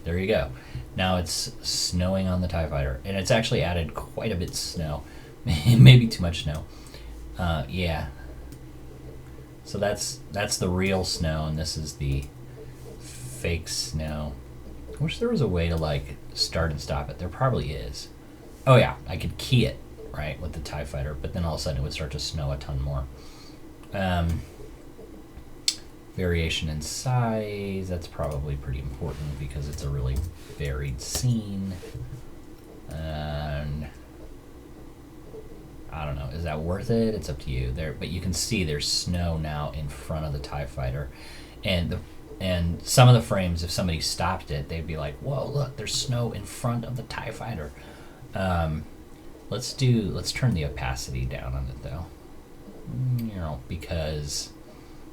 There you go. Now it's snowing on the TIE fighter, and it's actually added quite a bit of snow. Maybe too much snow. Yeah. So that's the real snow, and this is the fake snow. I wish there was a way to like start and stop it. There probably is. Oh yeah, I could key it, right, with the tiefighter, but then all of a sudden it would start to snow a ton more. Variation in size, that's probably pretty important because it's a really varied scene. And I don't know, is that worth it? It's up to you. There, but you can see there's snow now in front of the tiefighter, and some of the frames, if somebody stopped it, they'd be like, "Whoa, look, there's snow in front of the tiefighter." Let's turn the opacity down on it though, because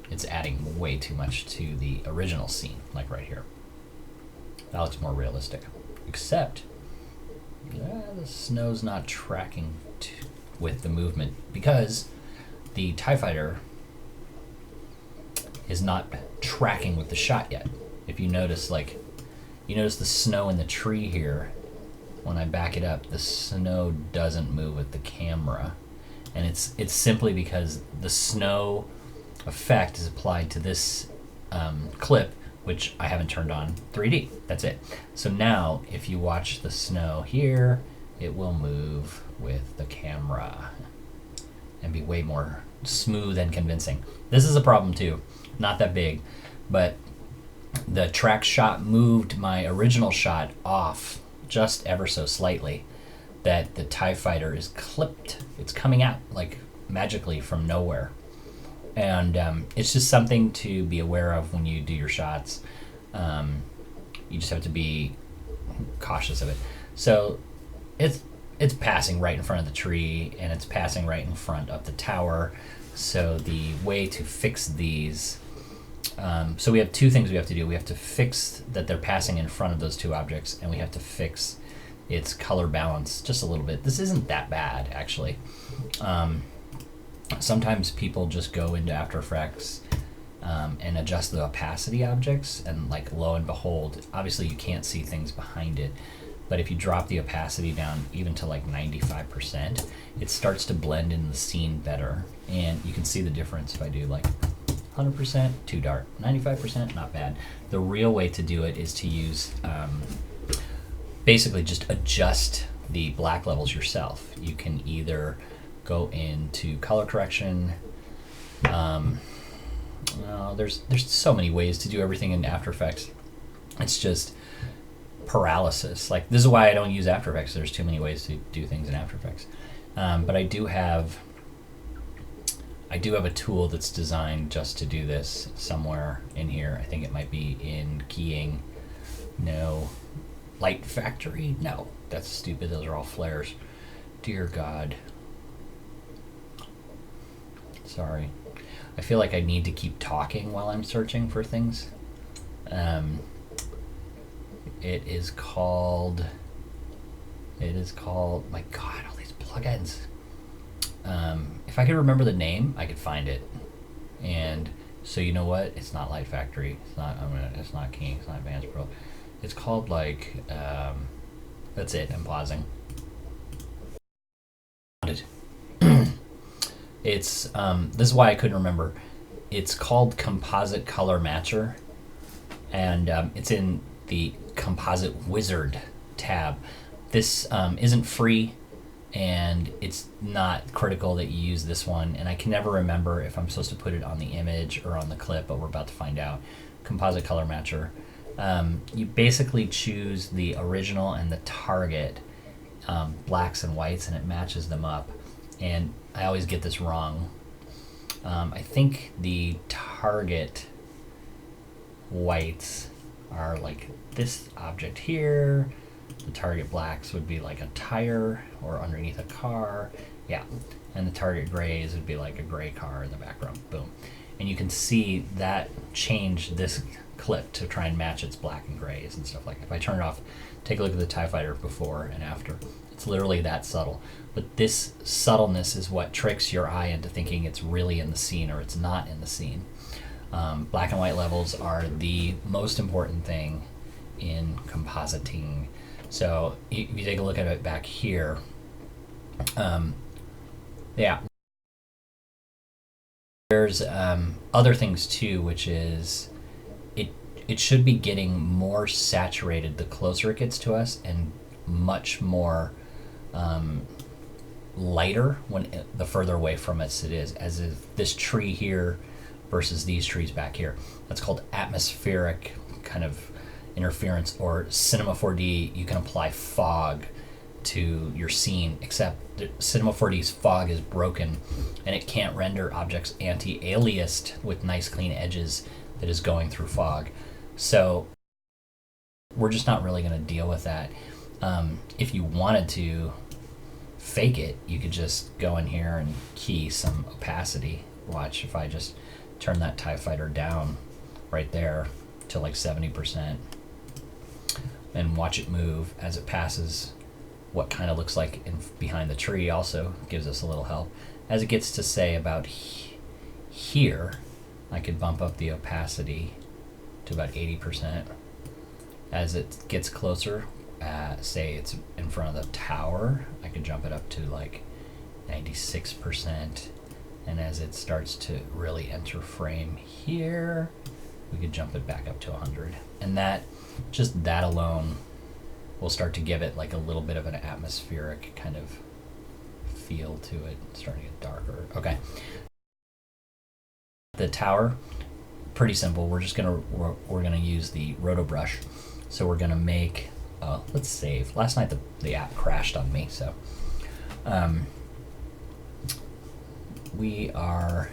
it's adding way too much to the original scene, like right here. That looks more realistic, except the snow's not tracking with the movement because the tiefighter is not tracking with the shot yet. If you notice, you notice the snow in the tree here. When I back it up, the snow doesn't move with the camera, and it's simply because the snow effect is applied to this clip, which I haven't turned on 3D. That's it. So now, if you watch the snow here, it will move with the camera and be way more smooth and convincing. This is a problem too. Not that big, but the track shot moved my original shot off just ever so slightly, that the tiefighter is clipped. It's coming out like magically from nowhere. And it's just something to be aware of when you do your shots. You just have to be cautious of it. So it's passing right in front of the tree, and it's passing right in front of the tower. So the way to fix these, so we have two things we have to do. We have to fix that they're passing in front of those two objects, and we have to fix its color balance just a little bit. This isn't that bad, actually. Sometimes people just go into After Effects and adjust the opacity objects, and like lo and behold, obviously you can't see things behind it, but if you drop the opacity down even to like 95%, it starts to blend in the scene better, and you can see the difference. If I do like 100%, too dark, 95%, not bad. The real way to do it is to use, basically just adjust the black levels yourself. You can either go into color correction. There's so many ways to do everything in After Effects. It's just paralysis. Like, this is why I don't use After Effects. There's too many ways to do things in After Effects. But I do have a tool that's designed just to do this somewhere in here. I think it might be in keying. No. Light Factory? No, that's stupid. Those are all flares. Dear God. Sorry. I feel like I need to keep talking while I'm searching for things. It is called, my God, all these plugins. If I could remember the name, I could find it. And so you know what? It's not Light Factory. It's not King. It's not Advanced Pro. It's called that's it. I'm pausing. It's this is why I couldn't remember. It's called Composite Color Matcher, and it's in the Composite Wizard tab. This isn't free, and it's not critical that you use this one, and I can never remember if I'm supposed to put it on the image or on the clip, but we're about to find out. Composite Color Matcher. You basically choose the original and the target blacks and whites, and it matches them up. And I always get this wrong. I think the target whites are like this object here. The target blacks would be like a tire or underneath a car. Yeah. And the target grays would be like a gray car in the background. Boom. And you can see that change this clip to try and match its black and grays and stuff like that. If I turn it off, take a look at the tiefighter before and after. It's literally that subtle. But this subtleness is what tricks your eye into thinking it's really in the scene or it's not in the scene. Black and white levels are the most important thing in compositing. So if you take a look at it back here, yeah. There's other things too, which is it should be getting more saturated the closer it gets to us, and much more lighter the further away from us it is, as if this tree here versus these trees back here. That's called atmospheric kind of interference, or Cinema 4D. You can apply fog to your scene, except Cinema 4D's fog is broken and it can't render objects anti-aliased with nice clean edges that is going through fog. So we're just not really going to deal with that. If you wanted to fake it, you could just go in here and key some opacity. Watch if I just turn that TIE fighter down right there to like 70% and watch it move as it passes what kind of looks like behind the tree. Also gives us a little help. As it gets to say about here, I could bump up the opacity to about 80%. As it gets closer, say it's in front of the tower, I could jump it up to like 96%. And as it starts to really enter frame here, we could jump it back up to 100. And that, just that alone, will start to give it like a little bit of an atmospheric kind of feel to it. It's starting to get darker. Okay. The tower, pretty simple. We're gonna use the roto brush. So we're gonna make, let's save. Last night the app crashed on me, so we are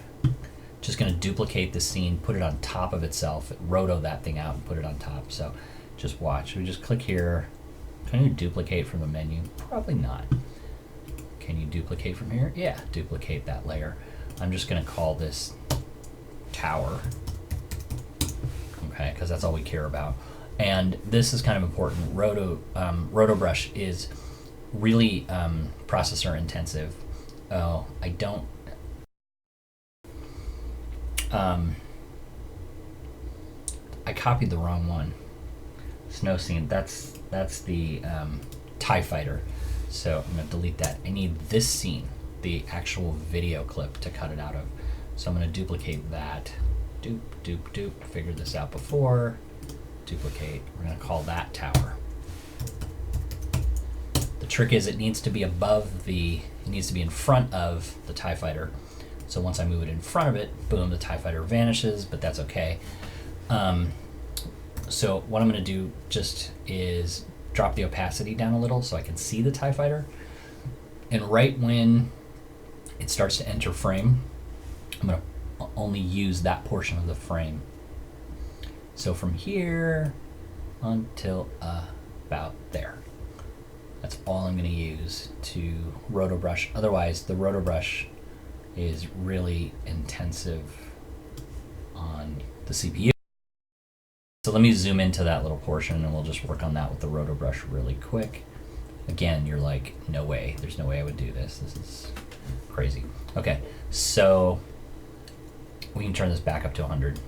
just gonna duplicate the scene, put it on top of itself, roto that thing out and put it on top. So just watch. We just click here. Can you duplicate from the menu? Probably not. Can you duplicate from here? Yeah, duplicate that layer. I'm just gonna call this tower, okay, because that's all we care about. And this is kind of important. Roto brush is really processor intensive. Oh, I don't. I copied the wrong one. Snow scene. That's the TIE fighter. So I'm gonna delete that. I need this scene, the actual video clip, to cut it out of. So I'm gonna duplicate that. Dupe, dupe, dupe. Figured this out before. Duplicate. We're gonna call that tower. The trick is it needs to be above it needs to be in front of the TIE fighter. So once I move it in front of it, boom, the TIE fighter vanishes, but that's okay. So what I'm going to do just is drop the opacity down a little so I can see the TIE fighter. And right when it starts to enter frame, I'm going to only use that portion of the frame. So from here until about there. That's all I'm going to use to roto brush. Otherwise, the roto brush is really intensive on the CPU. So let me zoom into that little portion and we'll just work on that with the roto brush really quick. Again, you're like, no way, there's no way I would do this. This is crazy. Okay, so we can turn this back up to 100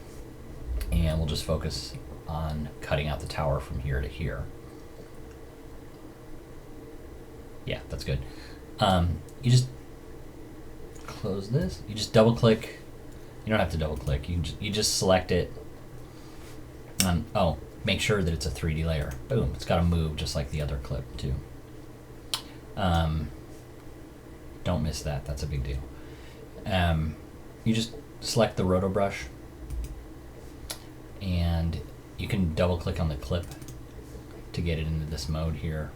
and we'll just focus on cutting out the tower from here to here. Yeah, that's good. You just close this. You just double click. You don't have to double click. You just select it. Make sure that it's a 3D layer. Boom. It's got to move just like the other clip too. Don't miss that. That's a big deal. You just select the roto brush, and you can double click on the clip to get it into this mode here.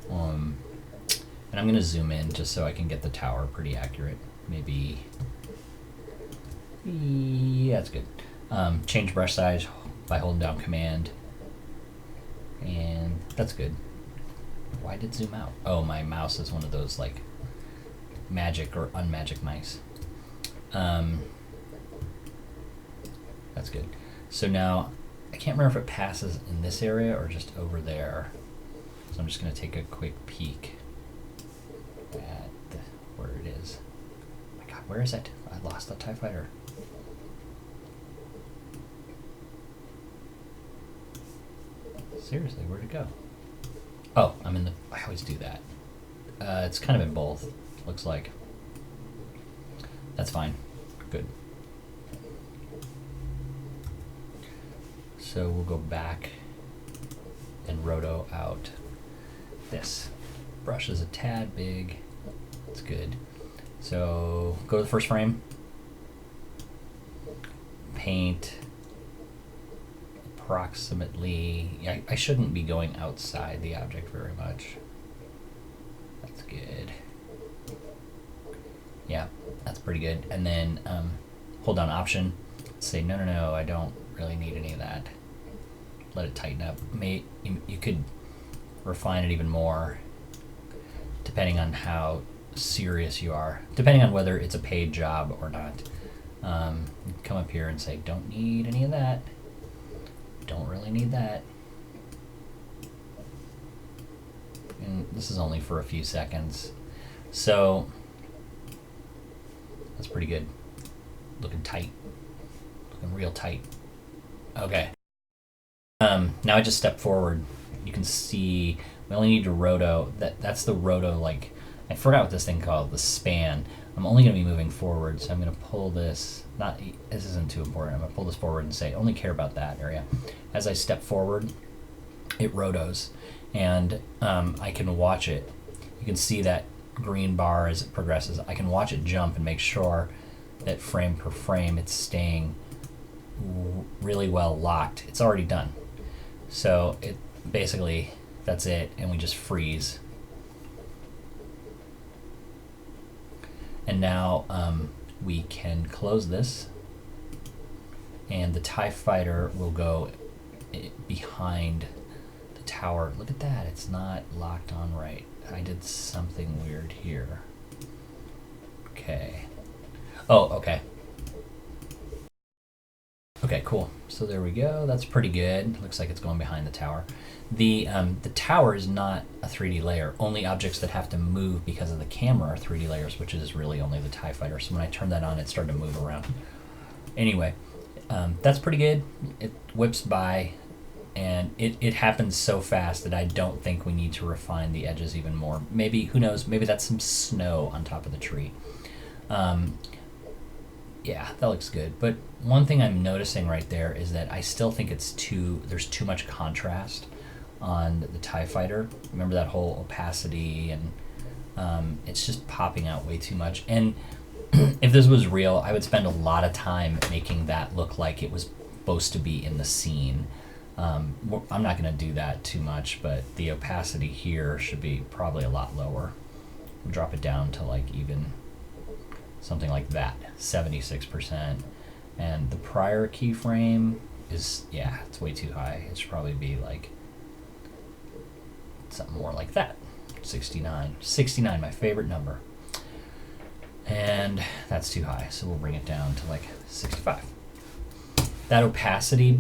And I'm going to zoom in just so I can get the tower pretty accurate. Maybe, yeah, that's good. Change brush size by holding down Command, and that's good. Why did it zoom out? Oh, my mouse is one of those like magic or unmagic mice. That's good. So now I can't remember if it passes in this area or just over there. So I'm just going to take a quick peek at where it is. Oh my God, where is it? I lost the TIE fighter. Seriously, where'd it go? Oh, I always do that. It's kind of in both, looks like. That's fine. Good. So we'll go back and roto out this. Brush is a tad big. That's good. So go to the first frame. Paint approximately, I shouldn't be going outside the object very much. That's good. Yeah, that's pretty good. And then hold down Option, say no, I don't really need any of that. Let it tighten up. You could refine it even more depending on how serious you are, depending on whether it's a paid job or not. Come up here and say, don't need any of that. Don't really need that. And this is only for a few seconds. So that's pretty good. Looking tight. Looking real tight. Okay. Now I just step forward. You can see we only need to roto. That's the roto, like, I forgot what this thing called, the span. I'm only going to be moving forward, so I'm going to pull this. This isn't too important. I'm going to pull this forward and say, only care about that area. As I step forward, it rotos, and I can watch it. You can see that green bar as it progresses. I can watch it jump and make sure that frame per frame it's staying really well locked. It's already done. So it basically, that's it, and we just freeze. And now we can close this, and the TIE fighter will go behind the tower. Look at that, it's not locked on right. I did something weird here. Okay. Oh, okay. Okay, cool. So there we go. That's pretty good. Looks like it's going behind the tower. The tower is not a 3D layer. Only objects that have to move because of the camera are 3D layers, which is really only the TIE fighter. So when I turn that on, it started to move around. Anyway, that's pretty good. It whips by, and it happens so fast that I don't think we need to refine the edges even more. Maybe, who knows, maybe that's some snow on top of the tree. Yeah, that looks good. But one thing I'm noticing right there is that I still think there's too much contrast on the TIE fighter. Remember that whole opacity, and it's just popping out way too much. And if this was real, I would spend a lot of time making that look like it was supposed to be in the scene. I'm not going to do that too much, but the opacity here should be probably a lot lower. We'll drop it down to like even something like that, 76%. And the prior keyframe is, yeah, it's way too high. It should probably be like something more like that, 69. 69, my favorite number. And that's too high, so we'll bring it down to like 65. That opacity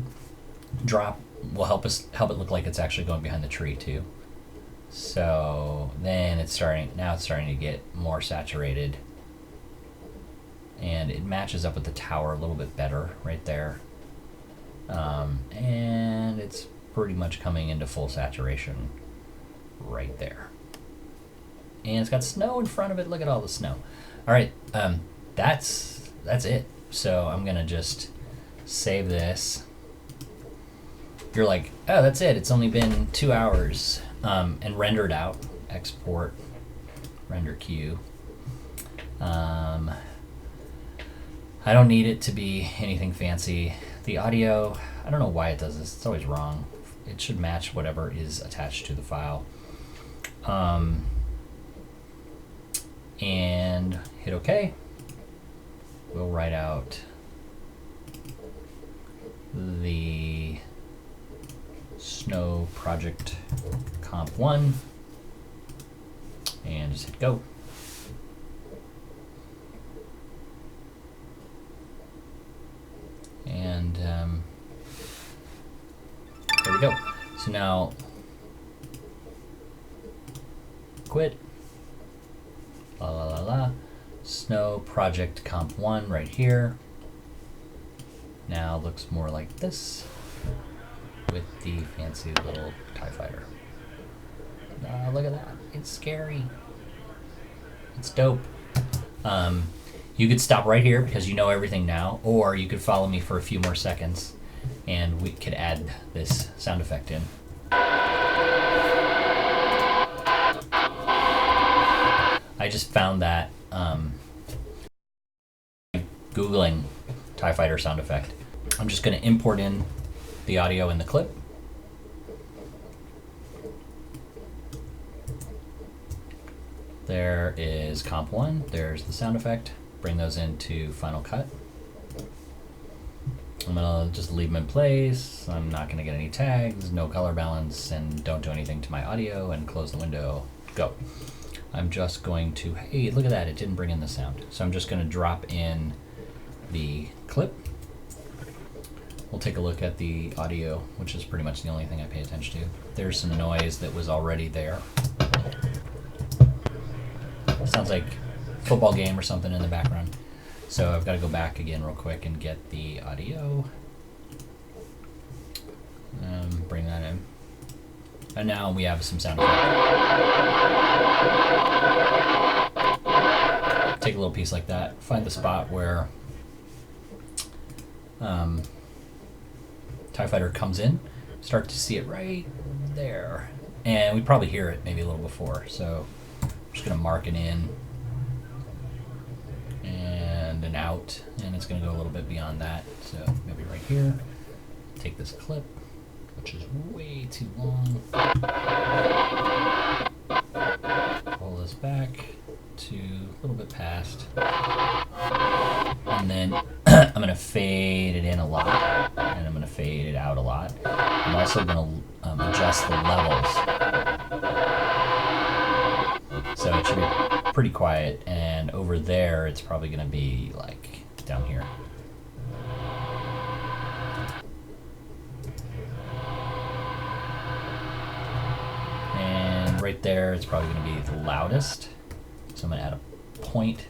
drop will help it look like it's actually going behind the tree too. So then now it's starting to get more saturated, and it matches up with the tower a little bit better right there. And it's pretty much coming into full saturation right there. And it's got snow in front of it. Look at all the snow. All right, that's it. So I'm gonna just save this. You're like, oh, that's it. It's only been 2 hours. And render it out. Export, render queue. I don't need it to be anything fancy. The audio, I don't know why it does this. It's always wrong. It should match whatever is attached to the file. And hit OK. We'll write out the Snow Project Comp 1 and just hit go. And there we go. So now quit. La la la la. Snow Project Comp 1 right here. Now looks more like this with the fancy little TIE fighter. Look at that. It's scary. It's dope. You could stop right here because you know everything now, or you could follow me for a few more seconds and we could add this sound effect in. I just found that Googling TIE Fighter sound effect. I'm just going to import in the audio in the clip. There is Comp 1, there's the sound effect. Bring those into Final Cut. I'm gonna just leave them in place. I'm not gonna get any tags, no color balance, and don't do anything to my audio, and close the window. Go. I'm just going to, hey, look at that, it didn't bring in the sound. So I'm just gonna drop in the clip. We'll take a look at the audio, which is pretty much the only thing I pay attention to. There's some noise that was already there. Sounds like a football game or something in the background. So I've got to go back again real quick and get the audio. Bring that in. And now we have some sound effect. Take a little piece like that. Find the spot where TIE Fighter comes in. Start to see it right there. And we probably hear it maybe a little before. So I'm just going to mark it in. And an out, and it's going to go a little bit beyond that, so maybe right here. Take this clip, which is way too long. Pull this back to a little bit past, and then I'm going to fade it in a lot, and I'm going to fade it out a lot. I'm also going to adjust the levels, so it should be pretty quiet, and over there it's probably going to be like down here. And right there it's probably going to be the loudest, so I'm going to add a point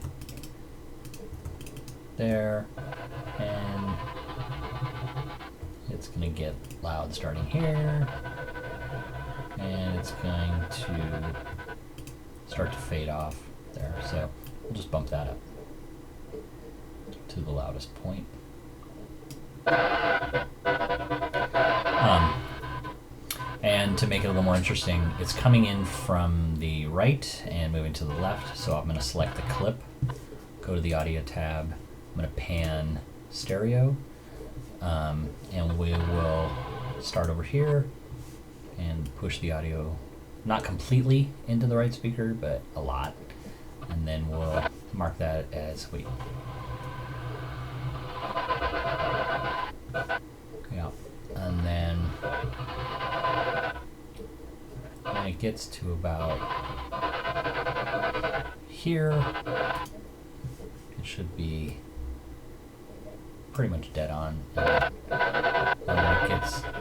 there, and it's going to get loud starting here, and it's going to start to fade off there, so we'll just bump that up to the loudest point. And to make it a little more interesting, it's coming in from the right and moving to the left, so I'm going to select the clip, go to the audio tab, I'm going to pan stereo, and we will start over here and push the audio not completely into the right speaker, but a lot. And then we'll mark that as, wait. Yeah. And then when it gets to about here, it should be pretty much dead on. And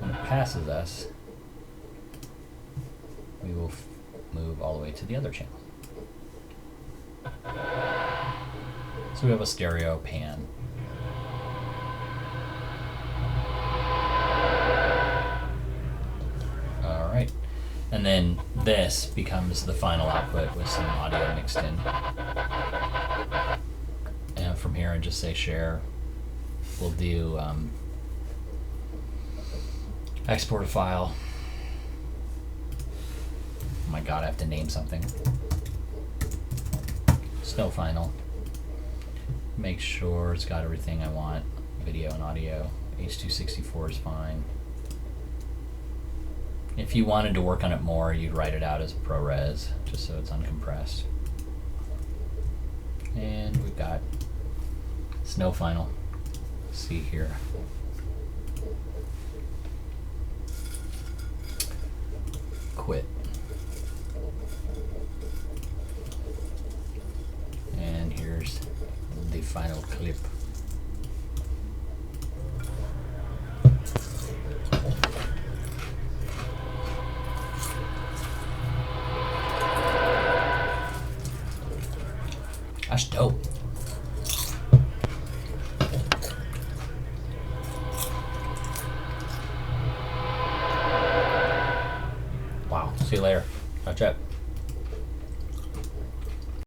when it passes us, we will move all the way to the other channel. So we have a stereo pan. All right. And then this becomes the final output with some audio mixed in. And from here, I just say share. We'll do export a file. Oh my god, I have to name something. Snow Final. Make sure it's got everything I want. Video and audio. H.264 is fine. If you wanted to work on it more, you'd write it out as ProRes, just so it's uncompressed. And we've got Snow Final. See here. Quit. And here's the final clip.